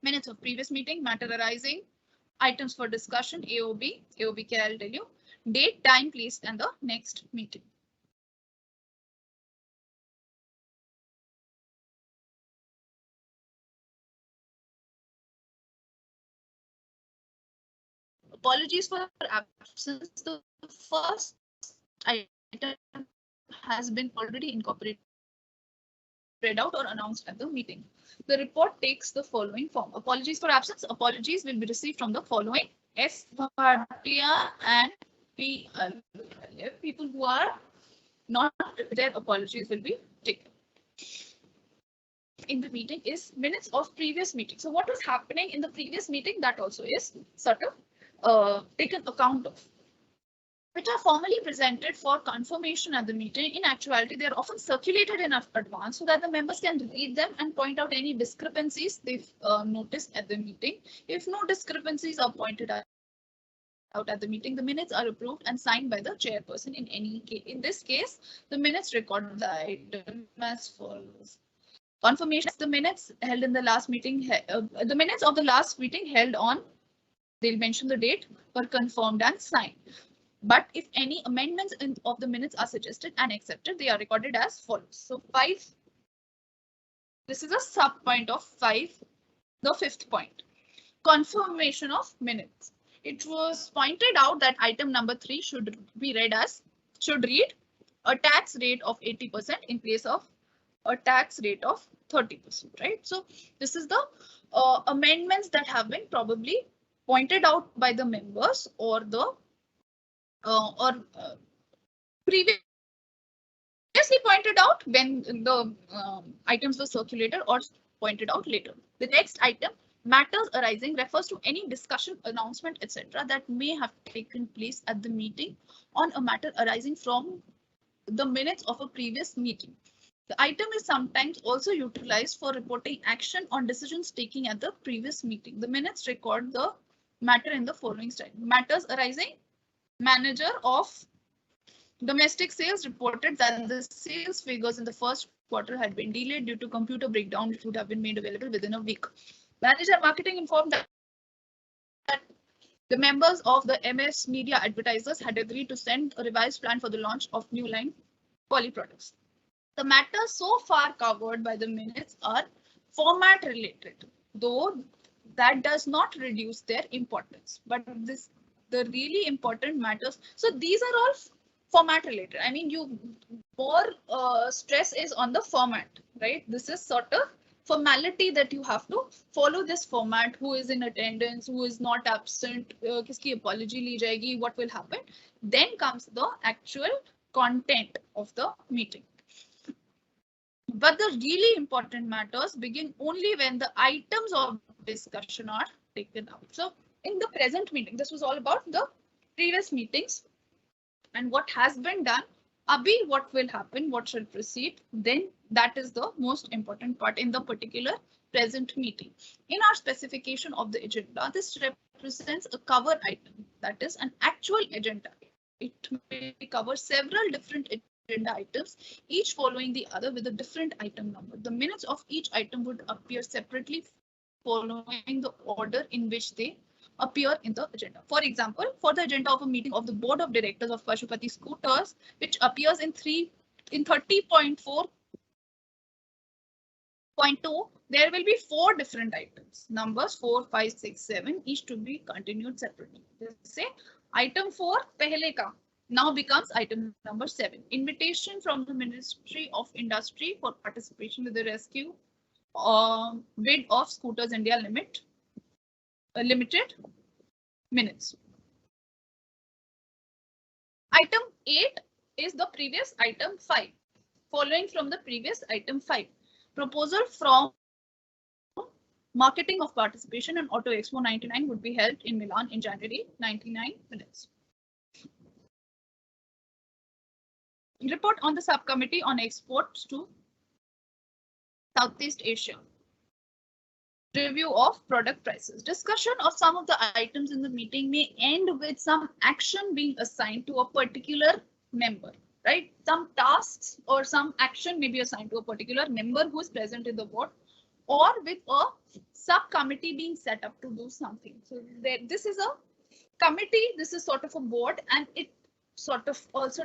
minutes of previous meeting, matter arising, items for discussion, AOB क्या I'll tell you, date, time, place, and the next meeting. Apologies for absence. The first item has been already incorporated, read out or announced at the meeting. The report takes the following form. Apologies for absence. Apologies will be received from the following: S. Bhatia and P. People who are not, their apologies will be taken. In the meeting is minutes of previous meeting. So what is happening in the previous meeting, that also is sort of taken account of, which are formally presented for confirmation at the meeting. In actuality, they are often circulated in advance so that the members can read them and point out any discrepancies they've noticed at the meeting. If no discrepancies are pointed out at the meeting, the minutes are approved and signed by the chairperson in any case. In this case, the minutes record the item as follows. Confirmation: the minutes held in the last meeting, the minutes of the last meeting held on, they'll mention the date, were confirmed and signed. But if any amendments of the minutes are suggested and accepted, they are recorded as follows. So 5, this is a sub point of 5, the 5th point. Confirmation of minutes. It was pointed out that item number 3 should read a tax rate of 80% in place of a tax rate of 30%, right? So this is the amendments that have been probably pointed out by the members or the previously pointed out when the items were circulated or pointed out later. The next item Matters arising refers to any discussion, announcement, etc. that may have taken place at the meeting on a matter arising from the minutes of a previous meeting. The item is sometimes also utilized for reporting action on decisions taken at the previous meeting. The minutes record the matter in the following style. Matters arising, manager of domestic sales reported that the sales figures in the first quarter had been delayed due to computer breakdown, which would have been made available within a week. Manager marketing informed that the members of the MS Media Advertisers had agreed to send a revised plan for the launch of new line poly products. The matters so far covered by the minutes are format related, though that does not reduce their importance. But the really important matters. So these are all format related. I mean, more stress is on the format, right? This is sort of formality that you have to follow this format. Who is in attendance, who is not absent, kiski apology li jayegi, what will happen. Then comes the actual content of the meeting. But the really important matters begin only when the items of discussion are taken out. So in the present meeting, this was all about the previous meetings and what has been done. Abhi, what will happen, what shall proceed, then that is the most important part in the particular present meeting. In our specification of the agenda, this represents a cover item, that is an actual agenda. It may cover several different agenda items, each following the other with a different item number. The minutes of each item would appear separately following the order in which they appear in the agenda. For example, for the agenda of a meeting of the board of directors of Pashupati Scooters, which appears in 30.4.2, there will be 4 different items. Numbers 4, 5, 6, 7, each to be continued separately. Let's say item 4, pehle ka, now becomes item number 7. Invitation from the Ministry of Industry for participation with the rescue bid of Scooters India Limited minutes. Item 8 is the previous item 5. Following from the previous item 5. Proposal from marketing of participation in Auto Expo 99 would be held in Milan in January 99 minutes. Report on the subcommittee on exports to Southeast Asia. Review of product prices. Discussion of some of the items in the meeting may end with some action being assigned to a particular member, right? Some tasks or some action may be assigned to a particular member who is present in the board, or with a subcommittee being set up to do something. So this is a committee, this is sort of a board, and it sort of also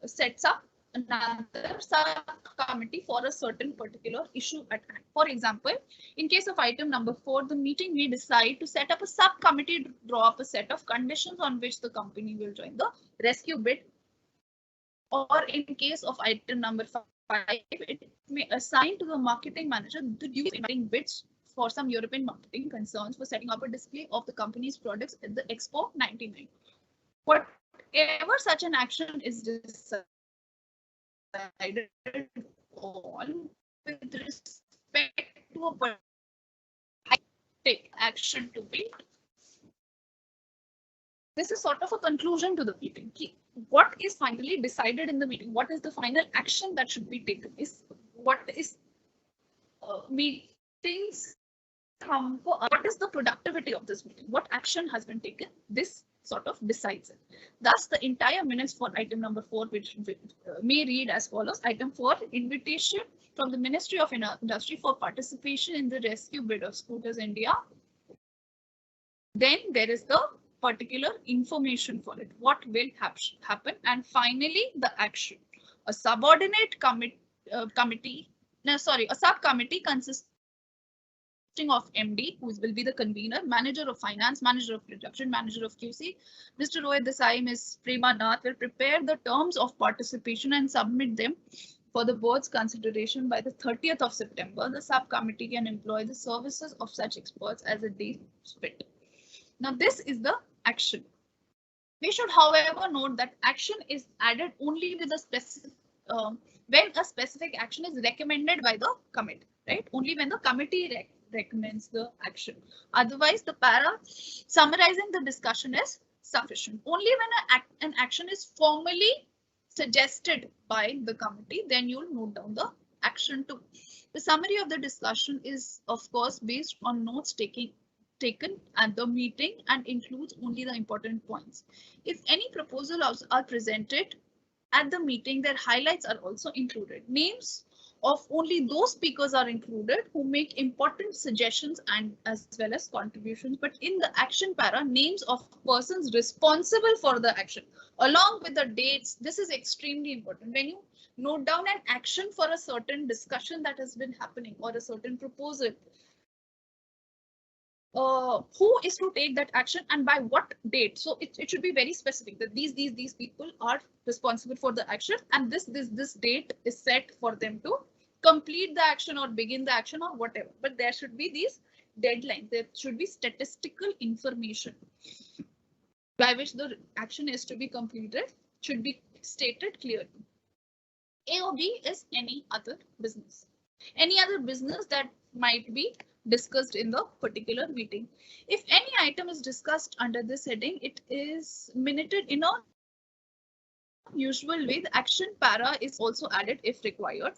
sets up another subcommittee for a certain particular issue at hand. For example, in case of item number 4, the meeting may decide to set up a subcommittee to draw up a set of conditions on which the company will join the rescue bid. Or in case of item number 5, it may assign to the marketing manager the duties in writing bids for some European marketing concerns for setting up a display of the company's products at the Expo 99. Whatever such an action is decided on with respect to a take action to be. This is sort of a conclusion to the meeting. What is finally decided in the meeting? What is the final action that should be taken? Is what is meetings come for? What is the productivity of this meeting? What action has been taken? This sort of decides it. Thus, the entire minutes for item number 4, which may read as follows. Item 4, invitation from the Ministry of Industry for participation in the rescue bid of Scooters India. Then there is the particular information for it. What will happen? And finally, the action. A subordinate a subcommittee consisting of MD, who will be the convener, manager of finance, manager of production, manager of QC, Mr. Rohit Desai, Ms. Prema Nath will prepare the terms of participation and submit them for the board's consideration by the 30th of September. The subcommittee can employ the services of such experts as a day fit. Now, this is the action. We should, however, note that action is added only with a specific when a specific action is recommended by the committee, right? Only when the committee recommends the action. Otherwise, the para summarizing the discussion is sufficient. Only when an action is formally suggested by the committee, then you'll note down the action too. The summary of the discussion is, of course, based on notes taken at the meeting and includes only the important points. If any proposals are presented at the meeting, their highlights are also included. Names of only those speakers are included who make important suggestions and as well as contributions. But in the action para, names of persons responsible for the action along with the dates. This is extremely important. When you note down an action for a certain discussion that has been happening or a certain proposal, who is to take that action and by what date. So it should be very specific that these people are responsible for the action and this date is set for them to complete the action or begin the action or whatever. But there should be these deadlines. There should be statistical information by which the action is to be completed, should be stated clearly. A or B is any other business. Any other business that might be discussed in the particular meeting. If any item is discussed under this heading, it is minuted in a usual way. The action para is also added if required.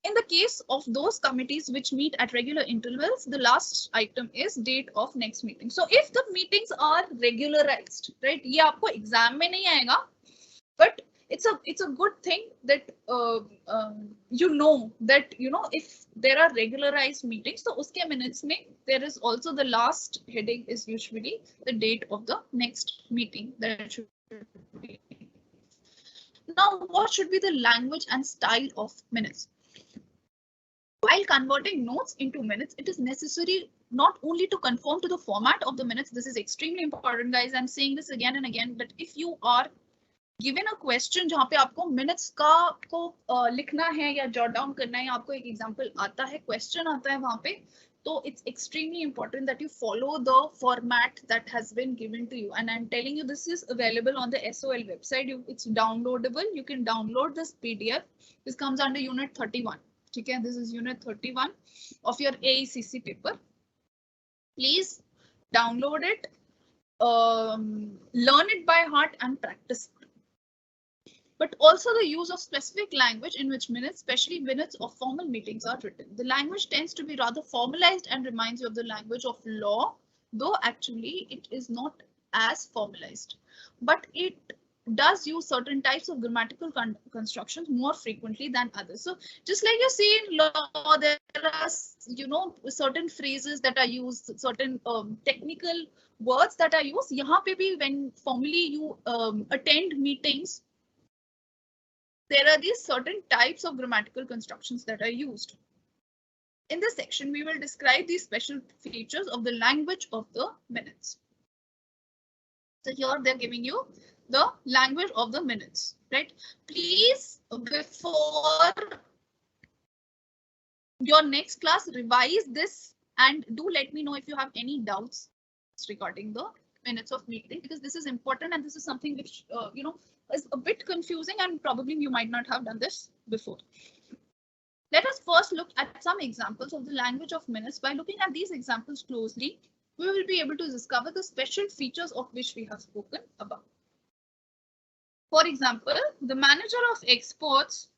In the case of those committees which meet at regular intervals, the last item is date of next meeting. So if the meetings are regularized, right? ये आपको exam में नहीं आएगा, but it's a good thing that you know if there are regularized meetings, so uske minutes mein there is also the last heading is usually the date of the next meeting that should be. Now, what should be the language and style of minutes? While converting notes into minutes, it is necessary not only to conform to the format of the minutes. This is extremely important, guys. I'm saying this again and again, but if you are given a question जहाँ पे आपको minutes को लिखना है या jot down करना है, आपको एक example आता है, question आता है वहाँ पे, तो it's extremely important that you follow the format that has been given to you. And I'm telling you, this is available on the SOL website. It's downloadable. You can download this PDF. This comes under Unit 31. Okay, this is Unit 31 of your AECC paper. Please download it, learn it by heart and practice. But also the use of specific language in which minutes, especially minutes of formal meetings, are written. The language tends to be rather formalized and reminds you of the language of law, though actually it is not as formalized. But it does use certain types of grammatical constructions more frequently than others. So just like you see in law, there are certain phrases that are used, certain technical words that are used. Yahan pe bhi, when formally you attend meetings, there are these certain types of grammatical constructions that are used. In this section, we will describe these special features of the language of the minutes. So here they're giving you the language of the minutes, right? Please, before your next class, revise this and do let me know if you have any doubts regarding the minutes of meeting, because this is important and this is something which is a bit confusing and probably you might not have done this before. Let us first look at some examples of the language of minutes. By looking at these examples closely, we will be able to discover the special features of which we have spoken about. For example, the manager of exports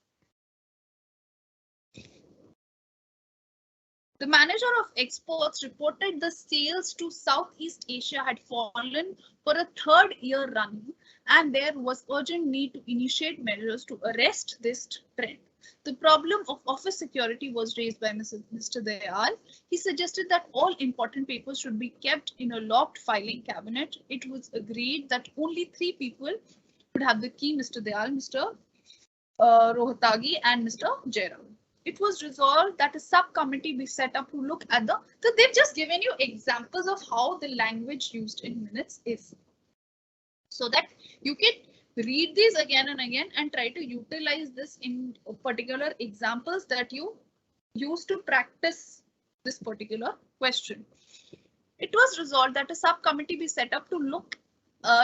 reported the sales to Southeast Asia had fallen for a third year running, and there was urgent need to initiate measures to arrest this trend. The problem of office security was raised by Mr. Dayal. He suggested that all important papers should be kept in a locked filing cabinet. It was agreed that only 3 people would have the key: Mr. Dayal, Mr. Rohtagi, and Mr. Jairam. It was resolved that a subcommittee be set up to look at the. So they've just given you examples of how the language used in minutes is, so that you can read these again and again and try to utilize this in particular examples that you use to practice this particular question. It was resolved that a subcommittee be set up to look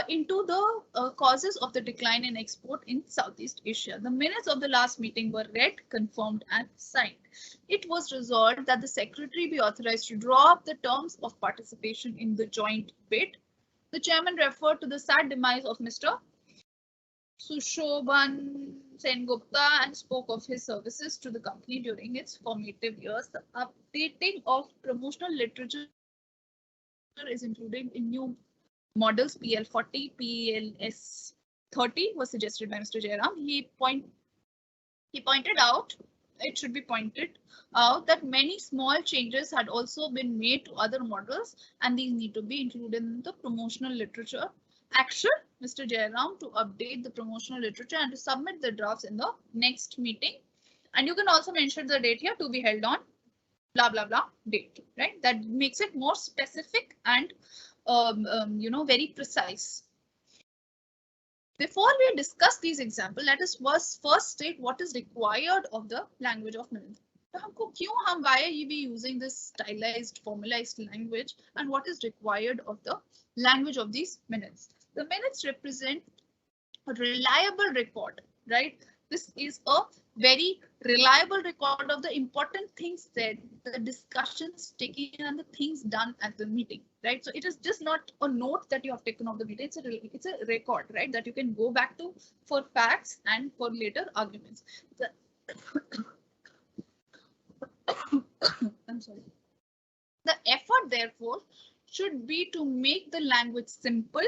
into the causes of the decline in export in Southeast Asia. The minutes of the last meeting were read, confirmed and signed. It was resolved that the secretary be authorized to draw up the terms of participation in the joint bid. The chairman referred to the sad demise of Mr. Sushobhan Sengupta and spoke of his services to the company during its formative years. The updating of promotional literature is included in new models PL40, PLS30 was suggested by Mr. Jairam. He pointed out, it should be pointed out that many small changes had also been made to other models and these need to be included in the promotional literature. Action, Mr. Jairam, to update the promotional literature and to submit the drafts in the next meeting. And you can also mention the date here to be held on blah blah blah date, right? That makes it more specific and very precise. Before we discuss these examples, let us first state what is required of the language of minutes. Why are we using this stylized, formalized language and what is required of the language of these minutes? The minutes represent a reliable record, right? This is a very reliable record of the important things said, the discussions taken and the things done at the meeting, right? So it is just not a note that you have taken of the meeting. It's a record, right? That you can go back to for facts and for later arguments. I'm sorry. The effort, therefore, should be to make the language simple,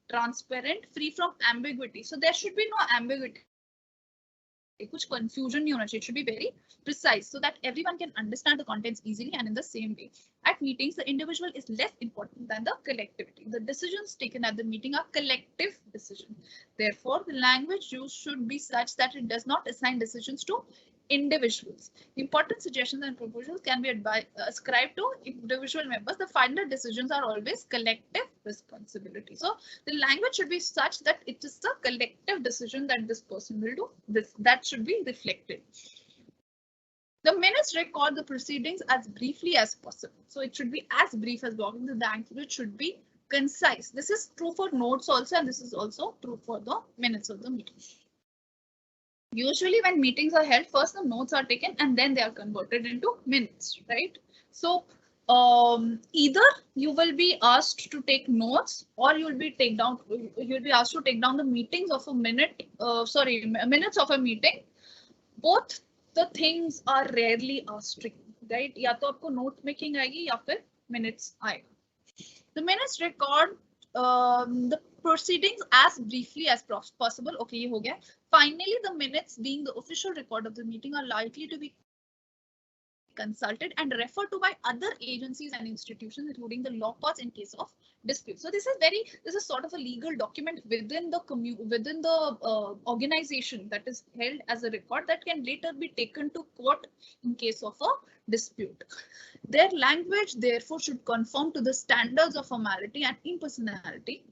transparent, free from ambiguity. So there should be no ambiguity. Kuch confusion nahi hona chahiye. It should be very precise so that everyone can understand the contents easily and in the same way. At meetings, the individual is less important than the collectivity. The decisions taken at the meeting are collective decisions. Therefore, the language used should be such that it does not assign decisions to individuals. Important suggestions and proposals can be ascribed to individual members. The final decisions are always collective responsibility. So the language should be such that it is a collective decision that this person will do. That should be reflected. The minutes record the proceedings as briefly as possible. So it should be as brief as possible. The language should be concise. This is true for notes also, and this is also true for the minutes of the meeting. Usually when meetings are held, first the notes are taken and then they are converted into minutes, right? So either you will be asked to take notes or you'll be asked to take down the meetings of a minute, minutes of a meeting. Both the things are rarely asked, right? Ya to aapko note making aayegi ya fir minutes aayega. The minutes record the proceedings as briefly as possible. Okay, ye ho gaya. Finally, the minutes, being the official record of the meeting, are likely to be consulted and referred to by other agencies and institutions, including the law courts in case of dispute. So this is sort of a legal document within the organization that is held as a record that can later be taken to court in case of a dispute. Their language, therefore, should conform to the standards of formality and impersonality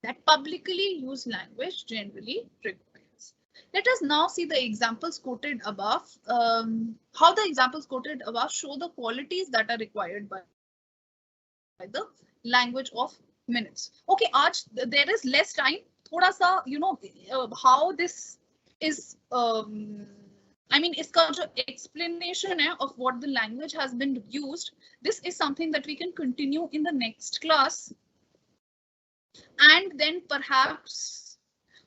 that publicly used language generally requires. Let us now see the examples quoted above. How the examples quoted above show the qualities that are required by the language of minutes. Okay, Aaj, there is less time. Thoda sa, how this is. I mean, iska jo explanation hai of what the language has been used. This is something that we can continue in the next class. And then perhaps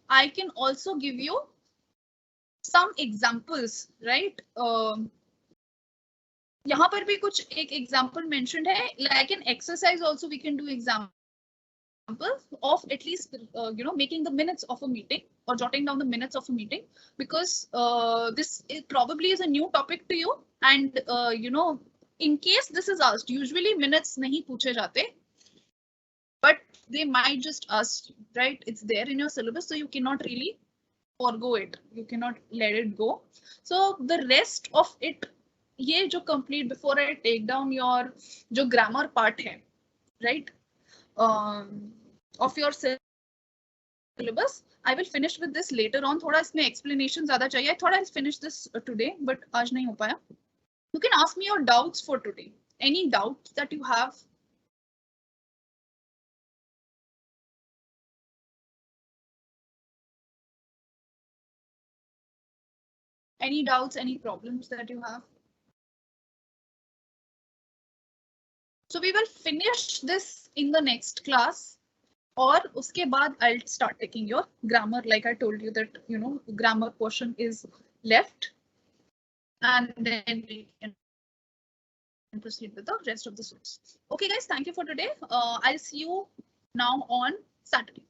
I can also give you some examples, right? यहाँ पर भी कुछ एक example mentioned है. Like an exercise also we can do examples of at least making the minutes of a meeting or jotting down the minutes of a meeting, because this probably is a new topic to you, and in case this is asked, usually minutes नहीं पूछे जाते, but they might just ask, right? It's there in your syllabus, so you cannot really forgo it. You cannot let it go. So the rest of it, ये जो complete before I take down your जो grammar part है, right? Of your syllabus, I will finish with this later on. थोड़ा इसमें explanation ज़्यादा चाहिए. I thought I'll finish this today, but आज नहीं हो पाया. You can ask me your doubts for today. Any doubts that you have? Any doubts, any problems that you have? So we will finish this in the next class. Or uske baad I'll start taking your grammar. Like I told you that, you know, grammar portion is left. And then we can proceed with the rest of the slides. Okay, guys, thank you for today. I'll see you now on Saturday.